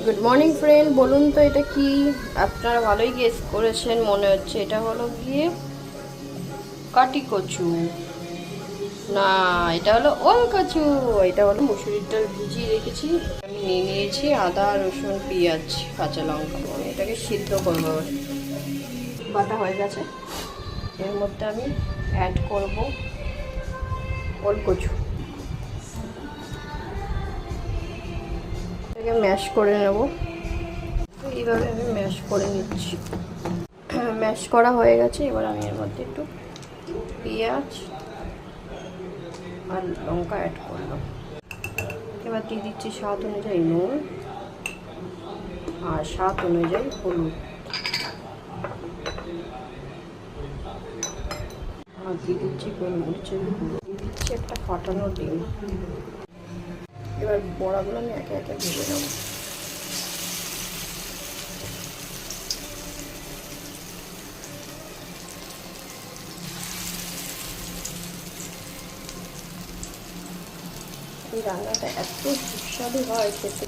Good morning friend, বলুন তো এটা কি? আপনারা ভালোই গেস করেছেন মনে হচ্ছে। এটা হলো গিয়ে কাটি কচু। না, এটা হলো ওল কচু। এটা হলো মুসুরির ডাল ভিজিয়ে রেখেছি। আমি নিয়ে নিয়েছি আদা, রসুন, পেঁয়াজ, কাঁচা লঙ্কা। আমি এটাকে সিদ্ধ করবো। বাটা হয়ে গেছে। এর মধ্যে আমি অ্যাড করব ওল কচু। এটাকে ম্যাশ করে নেব। এইভাবে আমি ম্যাশ করে নিচ্ছি। ম্যাশ করা হয়ে গেছে। এবার আমি এর মধ্যে একটু পেঁয়াজ আর লঙ্কা অ্যাড করলাম। এবার দিয়ে দিচ্ছি স্বাদ অনুযায়ী নুন আর স্বাদ অনুযায়ী হলুদ। আর দিয়ে দিচ্ছি গোলমরিচের গুঁড়ো। দিয়ে দিচ্ছি একটা ফাটানো ডিম। এবার বড়াগুলো আমি একে একে ভেজে নেব। এই রান্নাটা এত সুস্বাদু হয় খেতে।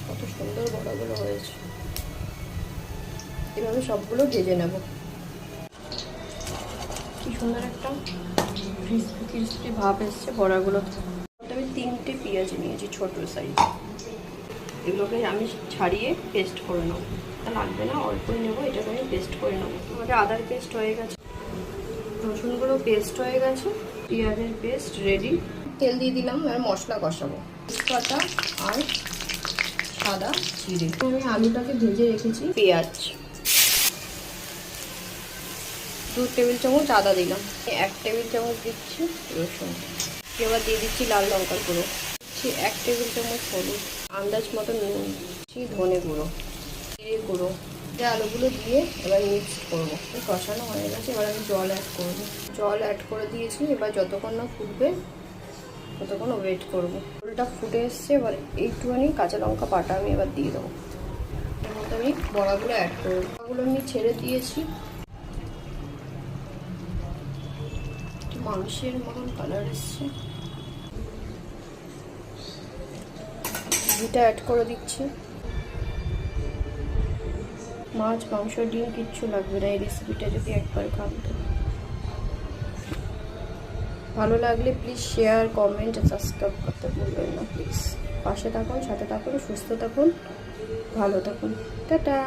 কত সুন্দর বড়াগুলো হয়েছে। এভাবে সবগুলো ভেজে নেব। কি সুন্দর একটা ক্রিসপি ক্রিসপি ভাব এসছে বড়াগুলো। আমি 3টে পেঁয়াজ নিয়েছি ছোট সাইজ। এগুলোকে আমি ছাড়িয়ে পেস্ট করে নেবো। লাগবে না, অল্পই নেবো। এটাকে আমি পেস্ট করে নেবো। আমাদের আদার পেস্ট হয়ে গেছে, রসুনগুলো পেস্ট হয়ে গেছে, পেঁয়াজের পেস্ট রেডি। তেল দিয়ে দিলাম। আর মশলা কষাবো। তেজপাতা আর সাদা জিরে। আমি আলুটাকে ভেজে রেখেছি। পেঁয়াজ 2 টেবিল চামচ আদা দিলাম। 1 টেবিল চামচ দিচ্ছি রসুন। এবার দিয়ে দিচ্ছি লাল লঙ্কার গুঁড়ো। দিচ্ছি 1 টেবিল চামচ হলুদ, আন্দাজ মতো নুন, দিচ্ছি ধনে গুঁড়ো, জিরে গুঁড়ো। আলুগুলো দিয়ে এবার মিক্স করবো। কষানো হয়ে গেছে। এবার আমি জল অ্যাড করবো। জল অ্যাড করে দিয়েছি। এবার যতক্ষণ না ফুটবে ততক্ষণ ওয়েট করবো। ওটা ফুটে এসছে। এবার একটুখানি কাঁচা লঙ্কা বাটা আমি এবার দিয়ে দেবো। এর মধ্যে আমি বড়াগুলো অ্যাড করবো। বড়াগুলো আমি ছেড়ে দিয়েছি। মাংসের মতন কালার এসছে। ঘিটা অ্যাড করে দিচ্ছি। মাছ, মাংস, ডিম কিচ্ছু লাগবে না এই রেসিপিটা যদি একবার খান। ভালো লাগলে প্লিজ শেয়ার, কমেন্ট, সাবস্ক্রাইব করতে ভুলবেন না প্লিজ। পাশে থাকুন, সাথে থাকুন, সুস্থ থাকুন, ভালো থাকুন। টাটা।